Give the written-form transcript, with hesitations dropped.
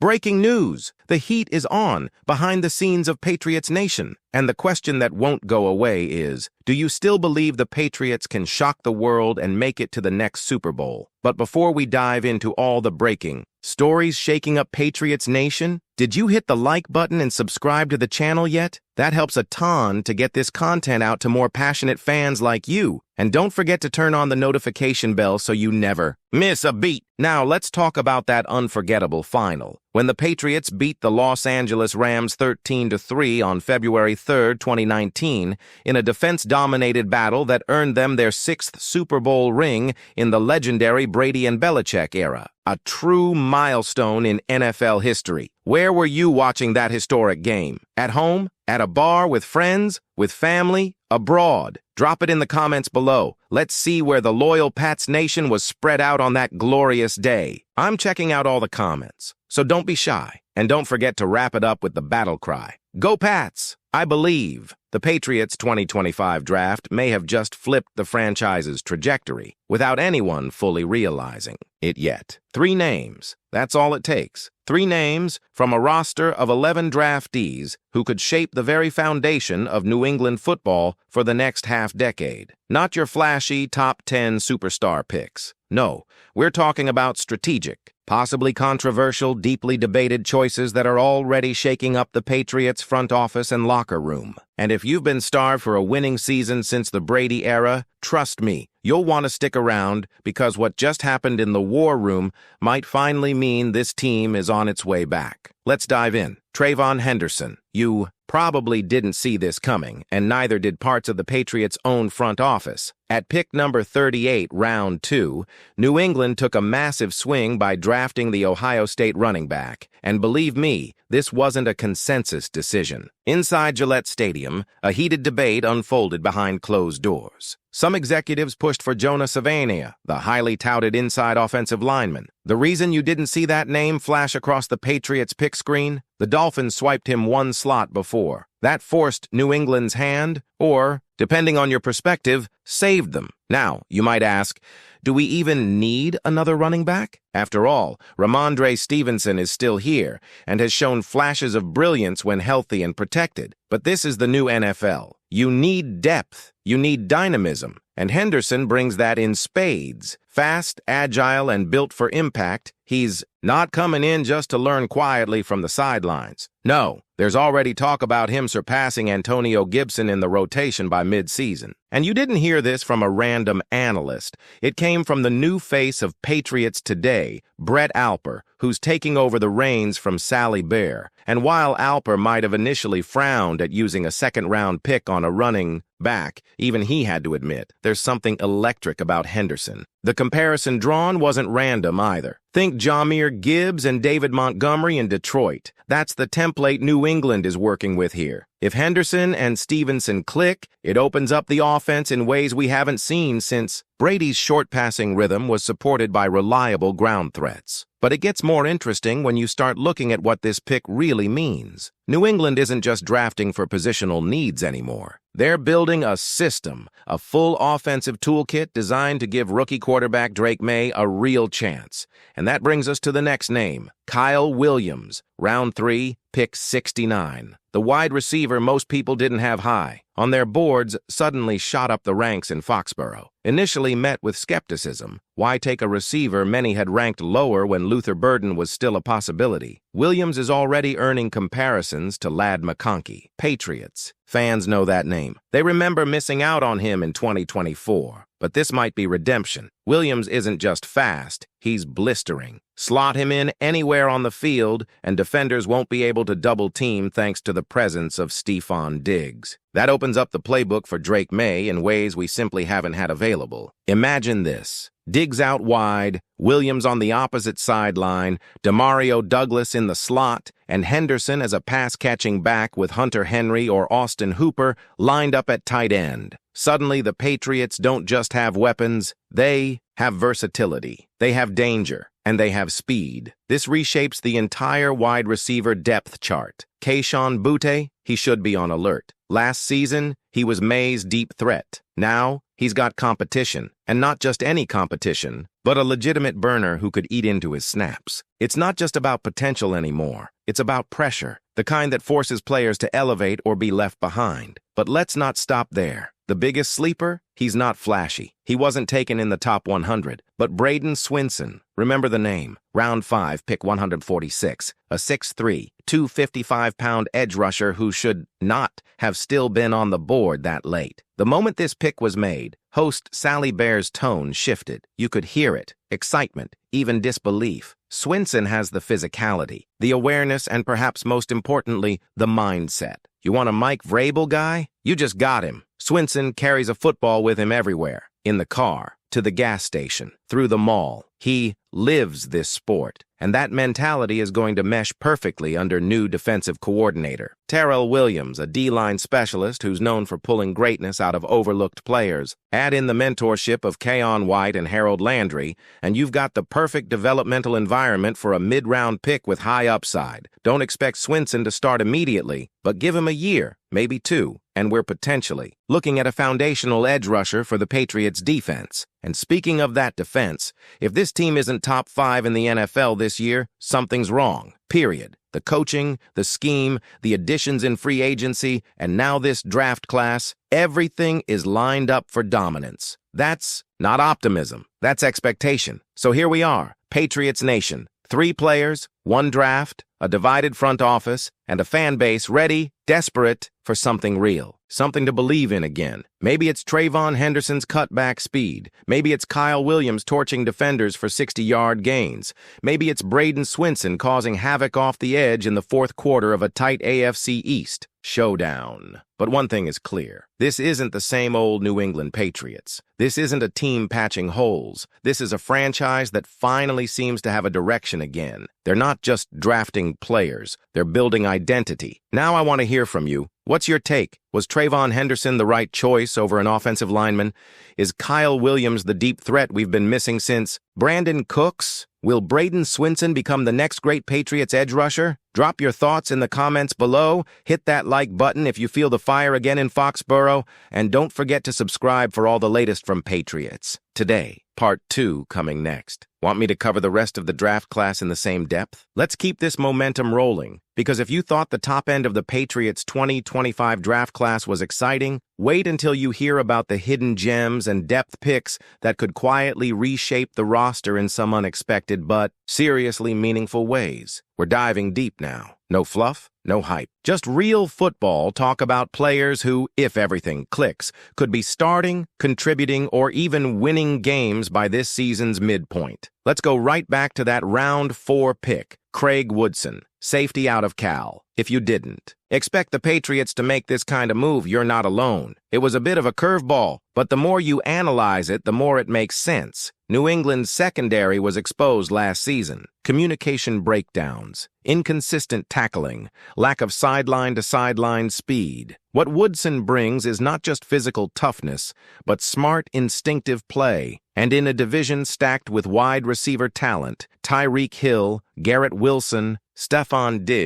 Breaking news! The heat is on, behind the scenes of Patriots Nation. And the question that won't go away is, do you still believe the Patriots can shock the world and make it to the next Super Bowl? But before we dive into all the breaking stories shaking up Patriots Nation, did you hit the like button and subscribe to the channel yet? That helps a ton to get this content out to more passionate fans like you. And don't forget to turn on the notification bell so you never miss a beat. Now let's talk about that unforgettable final, when the Patriots beat the Los Angeles Rams 13-3 on February 3, 2019, in a defense-dominated battle that earned them their 6th Super Bowl ring in the legendary Brady and Belichick era. A true milestone in NFL history. Where were you watching that historic game? At home? At a bar with friends? With family? Abroad? Drop it in the comments below. Let's see where the loyal Pats Nation was spread out on that glorious day. I'm checking out all the comments, so don't be shy. And don't forget to wrap it up with the battle cry. Go Pats! I believe the Patriots' 2025 draft may have just flipped the franchise's trajectory without anyone fully realizing it yet. 3 names. That's all it takes. 3 names from a roster of 11 draftees who could shape the very foundation of New England football for the next half-decade. Not your flashy top 10 superstar picks. No, we're talking about strategic, possibly controversial, deeply debated choices that are already shaking up the Patriots' front office and locker room. And if you've been starved for a winning season since the Brady era, trust me, you'll want to stick around because what just happened in the war room might finally mean this team is on its way back. Let's dive in. Trayvon Henderson. You probably didn't see this coming, and neither did parts of the Patriots' own front office. At pick number 38, round 2, New England took a massive swing by drafting the Ohio State running back. And believe me, this wasn't a consensus decision. Inside Gillette Stadium, a heated debate unfolded behind closed doors. Some executives pushed for Jonah Savania, the highly touted inside offensive lineman. The reason you didn't see that name flash across the Patriots' pick screen? The Dolphins swiped him 1 slot before. That forced New England's hand, or, depending on your perspective, saved them. Now, you might ask, do we even need another running back? After all, Rhamondre Stevenson is still here and has shown flashes of brilliance when healthy and protected. But this is the new NFL. You need depth. You need dynamism. And Henderson brings that in spades. Fast, agile, and built for impact, he's not coming in just to learn quietly from the sidelines. No, there's already talk about him surpassing Antonio Gibson in the rotation by mid-season. And you didn't hear this from a random analyst. It came from the new face of Patriots today, Brett Alper, who's taking over the reins from Sally Bear. And while Alper might have initially frowned at using a second-round pick on a running back, even he had to admit there's something electric about Henderson. The comparison drawn wasn't random either. Think Jahmyr Gibbs and David Montgomery in Detroit. That's the template New England is working with here. If Henderson and Stevenson click, it opens up the offense in ways we haven't seen since Brady's short passing rhythm was supported by reliable ground threats. But it gets more interesting when you start looking at what this pick really means. New England isn't just drafting for positional needs anymore. They're building a system, a full offensive toolkit designed to give rookie quarterback Drake Maye a real chance. And that brings us to the next name, Kyle Williams, round 3, pick 69. The wide receiver most people didn't have high on their boards suddenly shot up the ranks in Foxborough. Initially met with skepticism. Why take a receiver many had ranked lower when Luther Burden was still a possibility? Williams is already earning comparisons to Ladd McConkey. Patriots fans know that name. They remember missing out on him in 2024. But this might be redemption. Williams isn't just fast, he's blistering. Slot him in anywhere on the field, and defenders won't be able to double-team thanks to the presence of Stephon Diggs. That opens up the playbook for Drake Maye in ways we simply haven't had available. Imagine this. Diggs out wide, Williams on the opposite sideline, Demario Douglas in the slot, and Henderson as a pass-catching back with Hunter Henry or Austin Hooper lined up at tight end. Suddenly, the Patriots don't just have weapons, they have versatility, they have danger, and they have speed. This reshapes the entire wide receiver depth chart. Kayshon Boutte, he should be on alert. Last season, he was Maye's deep threat. Now, he's got competition, and not just any competition, but a legitimate burner who could eat into his snaps. It's not just about potential anymore. It's about pressure, the kind that forces players to elevate or be left behind. But let's not stop there. The biggest sleeper? He's not flashy. He wasn't taken in the top 100. But Braden Swinson, remember the name, round 5, pick 146, a 6'3", 255-pound edge rusher who should not have still been on the board that late. The moment this pick was made, host Sally Bear's tone shifted. You could hear it, excitement, even disbelief. Swinson has the physicality, the awareness, and perhaps most importantly, the mindset. You want a Mike Vrabel guy? You just got him. Swinson carries a football with him everywhere. In the car, to the gas station, through the mall. He lives this sport, and that mentality is going to mesh perfectly under new defensive coordinator. Terrell Williams, a D-line specialist who's known for pulling greatness out of overlooked players. Add in the mentorship of Keon White and Harold Landry, and you've got the perfect developmental environment for a mid-round pick with high upside. Don't expect Swinson to start immediately, but give him a year, maybe 2, and we're potentially looking at a foundational edge rusher for the Patriots' defense. And speaking of that defense, if this team isn't top 5 in the NFL this year, something's wrong, period. The coaching, the scheme, the additions in free agency, and now this draft class, everything is lined up for dominance. That's not optimism, that's expectation. So here we are, Patriots Nation. 3 players, 1 draft, a divided front office, and a fan base ready, desperate for something real, something to believe in again. Maybe it's Trayvon Henderson's cutback speed. Maybe it's Kyle Williams torching defenders for 60-yard gains. Maybe it's Braden Swinson causing havoc off the edge in the fourth quarter of a tight AFC East showdown. But one thing is clear. This isn't the same old New England Patriots. This isn't a team patching holes. This is a franchise that finally seems to have a direction again. They're not just drafting players. They're building identity. Now I want to hear from you. What's your take? Was Trayvon Henderson the right choice over an offensive lineman? Is Kyle Williams the deep threat we've been missing since Brandon Cooks? Will Braden Swinson become the next great Patriots edge rusher? Drop your thoughts in the comments below. Hit that like button if you feel the fire again in Foxborough. And don't forget to subscribe for all the latest from Patriots. Today, part 2 coming next. Want me to cover the rest of the draft class in the same depth? Let's keep this momentum rolling, because if you thought the top end of the Patriots 2025 draft class was exciting, wait until you hear about the hidden gems and depth picks that could quietly reshape the roster in some unexpected but seriously meaningful ways. We're diving deep now. No fluff, no hype. Just real football talk about players who, if everything clicks, could be starting, contributing, or even winning games by this season's midpoint. Let's go right back to that round 4 pick, Craig Woodson, safety out of Cal. If you didn't expect the Patriots to make this kind of move, you're not alone. It was a bit of a curveball, but the more you analyze it, the more it makes sense. New England's secondary was exposed last season. Communication breakdowns, inconsistent tackling, lack of sideline-to-sideline speed. What Woodson brings is not just physical toughness, but smart, instinctive play. And in a division stacked with wide receiver talent, Tyreek Hill, Garrett Wilson, Stephon Diggs,